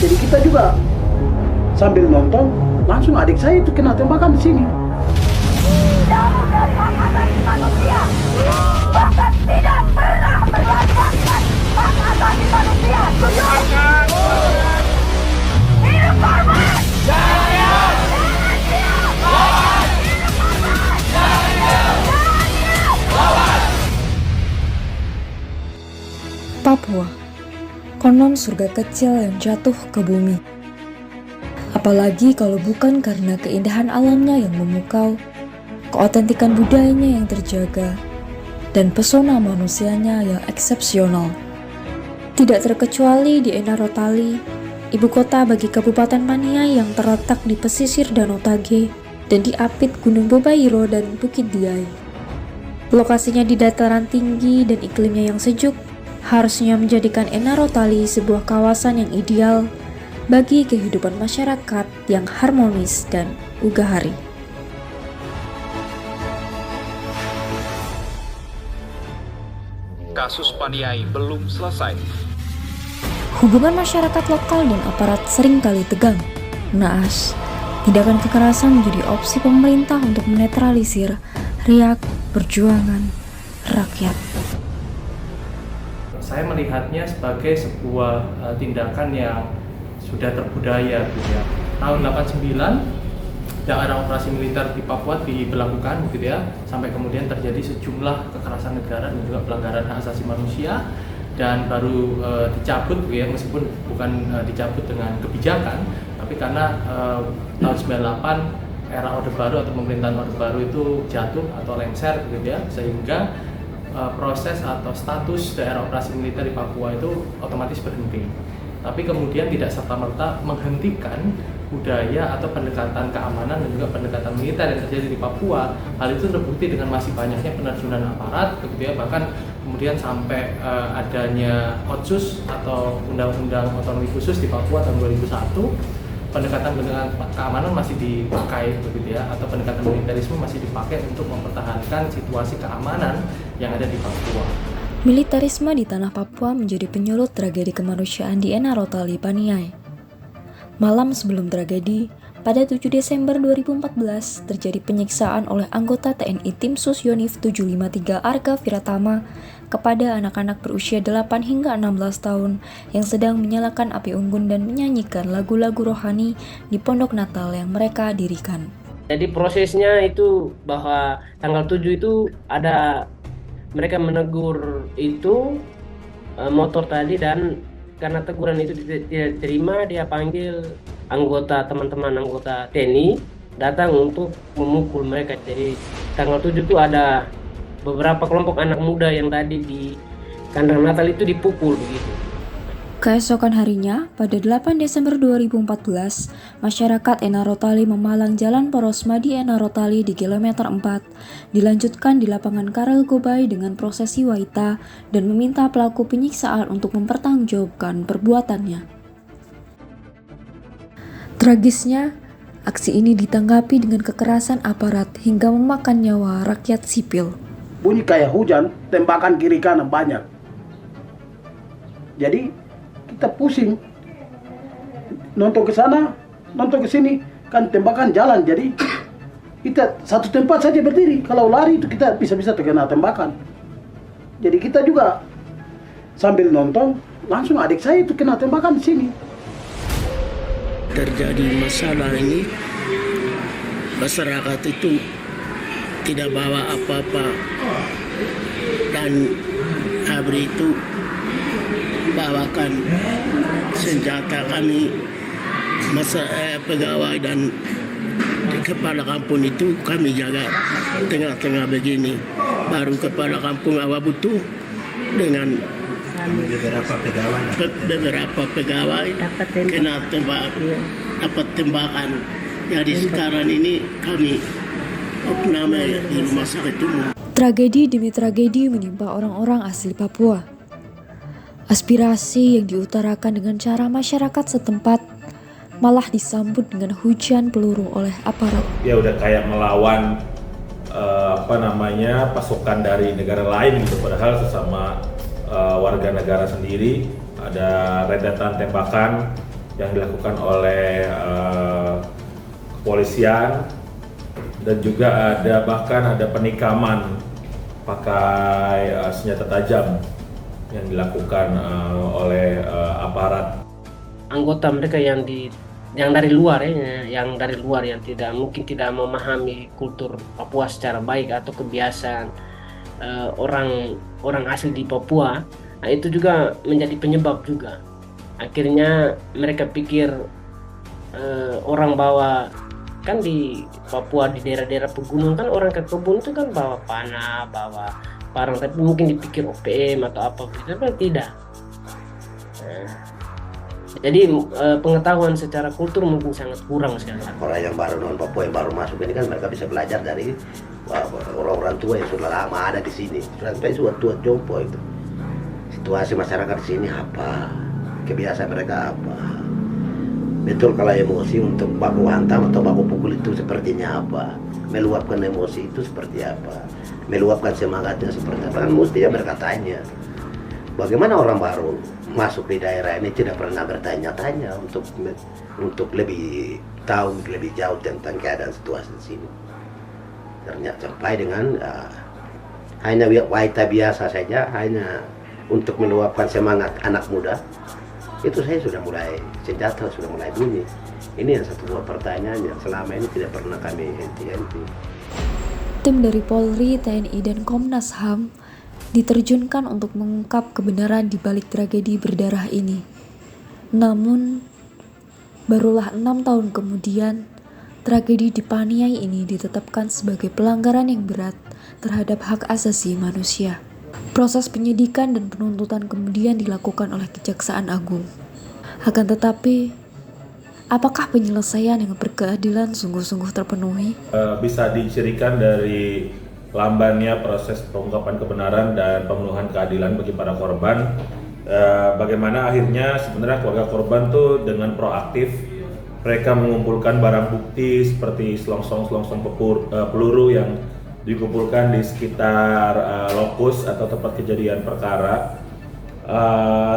Jadi kita juga sambil nonton, langsung adik saya itu kena tembakan di sini. Jauh dari hak asasi manusia, bahkan tidak pernah berlandaskan hak asasi manusia. Hidup korban! Papua, konon surga kecil yang jatuh ke bumi. Apalagi kalau bukan karena keindahan alamnya yang memukau, keotentikan budayanya yang terjaga, dan pesona manusianya yang eksepsional. Tidak terkecuali di Enarotali, ibu kota bagi Kabupaten Paniai yang terletak di pesisir Danau Tage dan di apit Gunung Bobairo dan Bukit Diai. Lokasinya di dataran tinggi dan iklimnya yang sejuk, harusnya menjadikan Enarotali sebuah kawasan yang ideal bagi kehidupan masyarakat yang harmonis dan ugahari. Kasus Paniai belum selesai. Hubungan masyarakat lokal dan aparat seringkali tegang. Naas, tindakan kekerasan menjadi opsi pemerintah untuk menetralisir riak perjuangan rakyat. Saya melihatnya sebagai sebuah tindakan yang sudah terbudaya gitu ya. Tahun 89 daerah operasi militer di Papua diberlakukan gitu ya, sampai kemudian terjadi sejumlah kekerasan negara dan juga pelanggaran hak asasi manusia, dan baru dicabut gitu ya, meskipun bukan dicabut dengan kebijakan, tapi karena tahun 98 era Orde Baru atau pemerintahan Orde Baru itu jatuh atau lengser gitu ya, sehingga proses atau status daerah operasi militer di Papua itu otomatis berhenti. Tapi kemudian tidak serta-merta menghentikan budaya atau pendekatan keamanan dan juga pendekatan militer yang terjadi di Papua. Hal itu terbukti dengan masih banyaknya penerjunan aparat, begitu ya, bahkan kemudian sampai adanya Otsus atau Undang-Undang Otonomi Khusus di Papua tahun 2001. Pendekatan keamanan masih dipakai, begitu ya, atau pendekatan militerisme masih dipakai untuk mempertahankan situasi keamanan yang ada di Papua. Militerisme di tanah Papua menjadi penyulut tragedi kemanusiaan di Enarotali, Paniai. Malam sebelum tragedi, pada 7 Desember 2014, terjadi penyiksaan oleh anggota TNI Tim Sus Yonif 753 Arga Viratama kepada anak-anak berusia 8 hingga 16 tahun yang sedang menyalakan api unggun dan menyanyikan lagu-lagu rohani di pondok Natal yang mereka dirikan. Jadi prosesnya itu bahwa tanggal 7 itu ada mereka menegur itu motor tadi, dan karena teguran itu tidak terima, dia panggil teman-teman anggota TNI datang untuk memukul mereka. Jadi tanggal 7 itu ada beberapa kelompok anak muda yang tadi di kandang Natal itu dipukul begitu. Keesokan harinya, pada 8 Desember 2014, masyarakat Enarotali memalang Jalan Porosma di Enarotali di kilometer 4, dilanjutkan di lapangan Karel Gobay dengan prosesi waita dan meminta pelaku penyiksaan untuk mempertanggungjawabkan perbuatannya. Tragisnya, aksi ini ditanggapi dengan kekerasan aparat hingga memakan nyawa rakyat sipil. Bunyi kayak hujan, tembakan kiri kanan banyak. Jadi kita pusing, nonton ke sana, nonton ke sini, kan tembakan jalan. Jadi kita satu tempat saja berdiri. Kalau lari itu kita bisa-bisa terkena tembakan. Jadi kita juga sambil nonton, langsung adik saya itu kena tembakan di sini. Terjadi masalah ini, masyarakat itu tidak bawa apa-apa, dan abri itu bawakan senjata. Kami pegawai dan kepala kampung itu kami jaga tengah-tengah begini. Baru kepala kampung Awabutu dengan beberapa pegawai kena dapat tembakan. Jadi sekarang ini kami opname di rumah sakit umum. Tragedi demi tragedi menimpa orang-orang asli Papua. Aspirasi yang diutarakan dengan cara masyarakat setempat malah disambut dengan hujan peluru oleh aparat. Ya udah kayak melawan pasukan dari negara lain gitu, padahal sesama warga negara sendiri ada rentetan tembakan yang dilakukan oleh kepolisian, dan juga bahkan ada penikaman pakai senjata tajam yang dilakukan oleh aparat. Anggota mereka yang dari luar yang mungkin tidak memahami kultur Papua secara baik atau kebiasaan orang asli di Papua, nah itu juga menjadi penyebab juga. Akhirnya mereka pikir orang bawa, kan di Papua di daerah-daerah pegunungan kan orang ke kebun itu kan bawa panah, bawa parang, tapi mungkin dipikir OPM atau apa gitu, tapi tidak. Jadi pengetahuan secara kultur mungkin sangat kurang sekali. Orang yang baru non Papua yang baru masuk ini kan mereka bisa belajar dari orang-orang tua yang sudah lama ada di sini. Sampai tua jompo itu. Situasi masyarakat di sini apa? Kebiasaan mereka apa? Betul kalau emosi untuk baku hantam atau baku pukul itu sepertinya apa? Meluapkan emosi itu seperti apa? Meluapkan semangatnya seperti apa? Kan mestinya berkatanya. Bagaimana orang baru masuk di daerah ini tidak pernah bertanya-tanya untuk lebih tahu lebih jauh tentang keadaan situasi di sini. Ternyata sampai dengan hanya waita biasa saja, hanya untuk meluapkan semangat anak muda. Itu saya sudah mulai, senjata sudah mulai bunyi. Ini yang satu buah pertanyaan yang selama ini tidak pernah kami henti-henti. Tim dari Polri, TNI, dan Komnas HAM diterjunkan untuk mengungkap kebenaran di balik tragedi berdarah ini. Namun, barulah 6 tahun kemudian, tragedi di Paniai ini ditetapkan sebagai pelanggaran yang berat terhadap hak asasi manusia. Proses penyidikan dan penuntutan kemudian dilakukan oleh Kejaksaan Agung. Akan tetapi, apakah penyelesaian yang berkeadilan sungguh-sungguh terpenuhi? Bisa dicirikan dari lambannya proses pengungkapan kebenaran dan pemenuhan keadilan bagi para korban. Bagaimana akhirnya sebenarnya keluarga korban tuh dengan proaktif mereka mengumpulkan barang bukti seperti selongsong peluru yang dikumpulkan di sekitar lokus atau tempat kejadian perkara.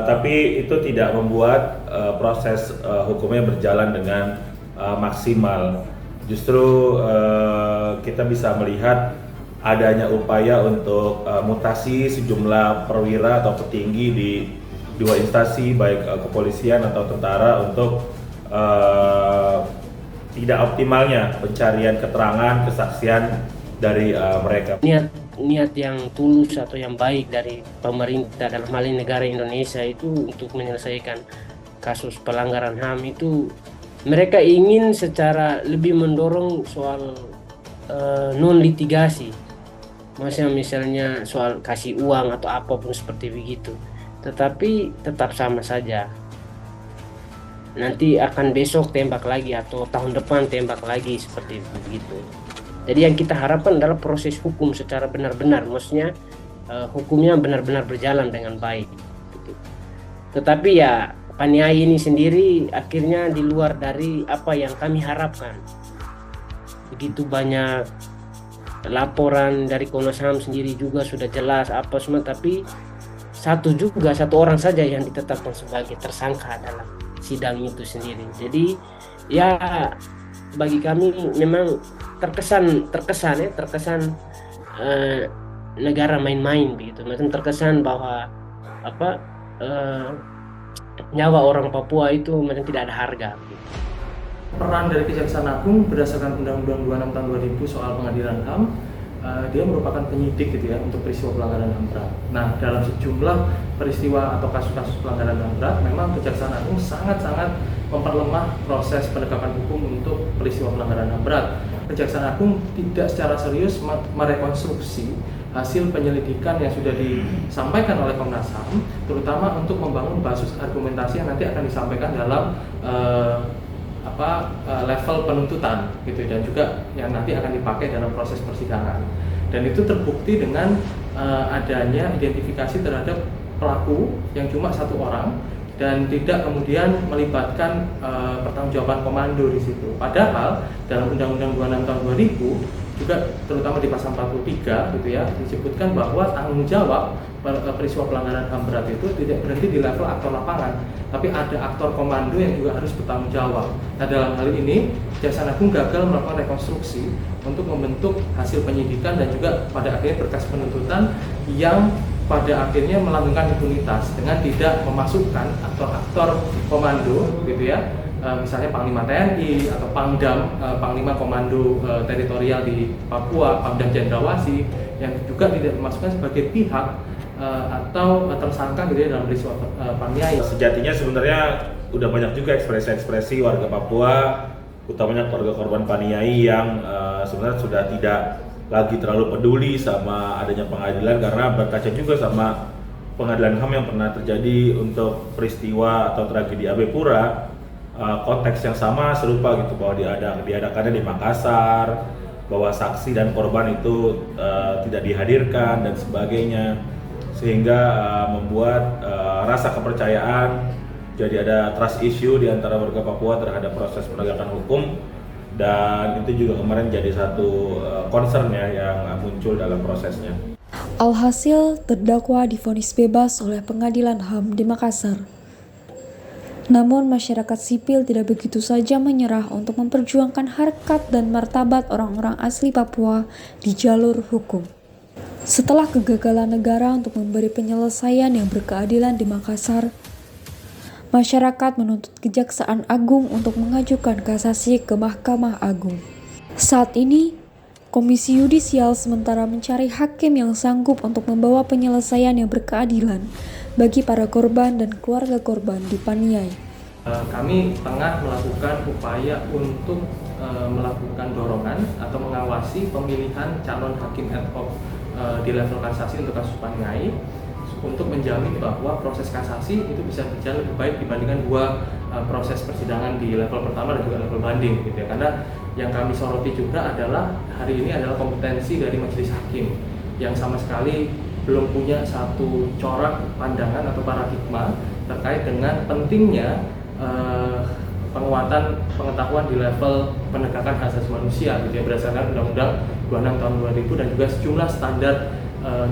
Tapi itu tidak membuat proses hukumnya berjalan dengan maksimal. Justru kita bisa melihat adanya upaya untuk mutasi sejumlah perwira atau petinggi di dua instansi baik kepolisian atau tentara untuk tidak optimalnya pencarian keterangan kesaksian dari mereka. Niat yang tulus atau yang baik dari pemerintah dalam hal ini negara Indonesia itu untuk menyelesaikan kasus pelanggaran HAM itu mereka ingin secara lebih mendorong soal non litigasi. Misalnya soal kasih uang atau apapun seperti begitu, tetapi tetap sama saja. Nanti akan besok tembak lagi atau tahun depan tembak lagi seperti begitu. Jadi yang kita harapkan adalah proses hukum secara benar-benar, maksudnya hukumnya benar-benar berjalan dengan baik. Tetapi ya Paniai ini sendiri akhirnya di luar dari apa yang kami harapkan. Begitu banyak laporan dari Komnas HAM sendiri juga sudah jelas apa semua, tapi satu orang saja yang ditetapkan sebagai tersangka dalam sidang itu sendiri. Jadi ya bagi kami memang terkesan negara main-main begitu. Macam terkesan bahwa nyawa orang Papua itu macam tidak ada harga. Peran dari Kejaksaan Agung berdasarkan Undang-Undang 26 tahun 2000 soal pengadilan HAM, dia merupakan penyidik gitu ya untuk peristiwa pelanggaran HAM berat. Nah, dalam sejumlah peristiwa atau kasus-kasus pelanggaran HAM berat, memang Kejaksaan Agung sangat-sangat memperlemah proses penegakan hukum untuk peristiwa pelanggaran HAM berat. Kejaksaan Agung tidak secara serius merekonstruksi hasil penyelidikan yang sudah disampaikan oleh Komnas HAM, terutama untuk membangun basis argumentasi yang nanti akan disampaikan dalam level penuntutan gitu, dan juga yang nanti akan dipakai dalam proses persidangan. Dan itu terbukti dengan adanya identifikasi terhadap pelaku yang cuma satu orang dan tidak kemudian melibatkan pertanggungjawaban komando di situ. Padahal dalam Undang-Undang 26 tahun 2000 juga terutama di pasal 43 gitu ya, disebutkan bahwa tanggung jawab peristiwa pelanggaran HAM berat itu tidak berhenti di level aktor lapangan, tapi ada aktor komando yang juga harus bertanggung jawab. Nah, dalam hal ini Kejaksaan Agung gagal melakukan rekonstruksi untuk membentuk hasil penyidikan dan juga pada akhirnya berkas penuntutan yang pada akhirnya melanggengkan impunitas dengan tidak memasukkan aktor-aktor komando gitu ya, misalnya Panglima TNI atau Pangdam, Panglima Komando Teritorial di Papua, Pangdam Jendrawasih, yang juga tidak dimasukkan sebagai pihak atau tersangka gitu ya dalam peristiwa Paniai. Sejatinya sebenarnya udah banyak juga ekspresi-ekspresi warga Papua, utamanya keluarga korban Paniai yang sebenarnya sudah tidak lagi terlalu peduli sama adanya pengadilan, karena berkaca juga sama pengadilan HAM yang pernah terjadi untuk peristiwa atau tragedi AB Pura. Konteks yang sama serupa gitu, bahwa diadakannya di Makassar, bahwa saksi dan korban itu tidak dihadirkan dan sebagainya, sehingga membuat rasa kepercayaan, jadi ada trust issue di antara warga Papua terhadap proses penegakan hukum, dan itu juga kemarin jadi satu concern ya yang muncul dalam prosesnya. Alhasil, terdakwa divonis bebas oleh Pengadilan HAM di Makassar. Namun masyarakat sipil tidak begitu saja menyerah untuk memperjuangkan harkat dan martabat orang-orang asli Papua di jalur hukum. Setelah kegagalan negara untuk memberi penyelesaian yang berkeadilan di Makassar, masyarakat menuntut Kejaksaan Agung untuk mengajukan kasasi ke Mahkamah Agung. Saat ini, Komisi Yudisial sementara mencari hakim yang sanggup untuk membawa penyelesaian yang berkeadilan bagi para korban dan keluarga korban di Paniai. Kami tengah melakukan upaya untuk melakukan dorongan atau mengawasi pemilihan calon hakim ad hoc di level kasasi untuk kasus Paniai, untuk menjamin bahwa proses kasasi itu bisa berjalan lebih baik dibandingkan dua proses persidangan di level pertama dan juga level banding gitu ya. Karena yang kami soroti juga adalah hari ini adalah kompetensi dari majelis hakim yang sama sekali belum punya satu corak pandangan atau paradigma terkait dengan pentingnya penguatan pengetahuan di level penegakan hak asasi manusia gitu ya, berdasarkan Undang-Undang 26 tahun 2000 dan juga sejumlah standar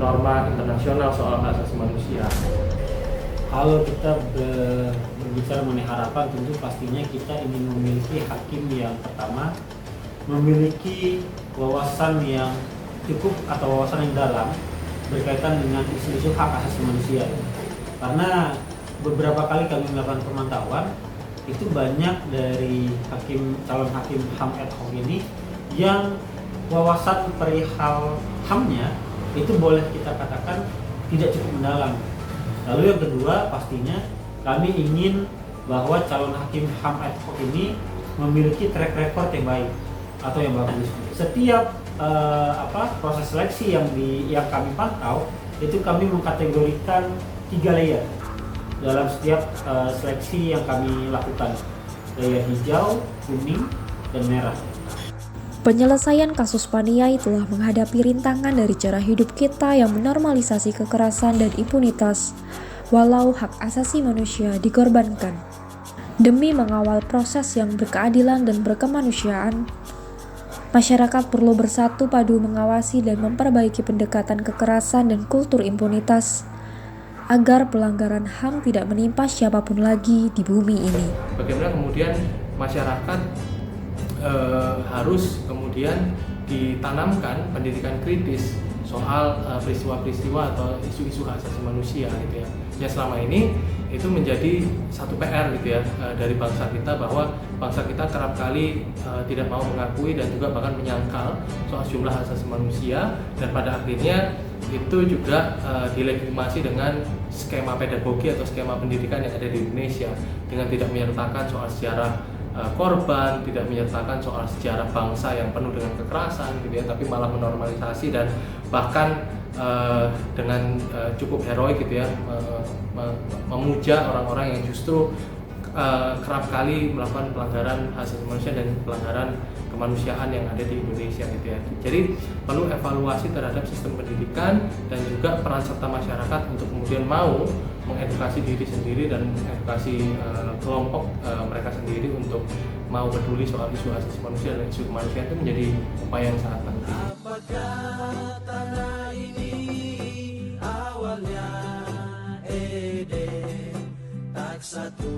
norma internasional soal hak asasi manusia. Kalau kita berbicara mengenai harapan, tentu pastinya kita ingin memiliki hakim yang pertama memiliki wawasan yang cukup atau wawasan yang dalam berkaitan dengan isu-isu hak asasi manusia. Karena beberapa kali kami melakukan pemantauan, itu banyak dari calon hakim HAM ad hoc ini yang wawasan perihal HAM-nya itu boleh kita katakan tidak cukup mendalam. Lalu yang kedua, pastinya kami ingin bahwa calon hakim HAM ad hoc ini memiliki track record yang baik atau yang bagus. Setiap proses seleksi yang kami pantau itu kami mengkategorikan 3 layer dalam setiap seleksi yang kami lakukan, layer hijau, kuning, dan merah. Penyelesaian kasus Paniai telah menghadapi rintangan dari cara hidup kita yang menormalisasi kekerasan dan impunitas, walau hak asasi manusia dikorbankan. Demi mengawal proses yang berkeadilan dan berkemanusiaan, masyarakat perlu bersatu padu mengawasi dan memperbaiki pendekatan kekerasan dan kultur impunitas, agar pelanggaran HAM tidak menimpa siapapun lagi di bumi ini. Bagaimana kemudian masyarakat harus kemudian ditanamkan pendidikan kritis soal peristiwa-peristiwa atau isu-isu hak asasi manusia gitu ya. Ya selama ini itu menjadi satu PR gitu ya dari bangsa kita, bahwa bangsa kita kerap kali tidak mau mengakui dan juga bahkan menyangkal soal jumlah hak asasi manusia, dan pada akhirnya itu juga dilegitimasi dengan skema pedagogi atau skema pendidikan yang ada di Indonesia dengan tidak menyertakan soal sejarah korban, tidak menyertakan soal sejarah bangsa yang penuh dengan kekerasan gitu ya, tapi malah menormalisasi dan bahkan dengan cukup heroik gitu ya memuja orang-orang yang justru kerap kali melakukan pelanggaran hak asasi manusia dan pelanggaran kemanusiaan yang ada di Indonesia gitu ya. Jadi perlu evaluasi terhadap sistem pendidikan dan juga peran serta masyarakat untuk kemudian mau mengedukasi diri sendiri dan mengedukasi kelompok mereka sendiri untuk untuk mau peduli soal isu asasi manusia dan isu kemanusiaan itu menjadi upaya yang sangat penting. Apakah tanah ini awalnya Eden, tak satu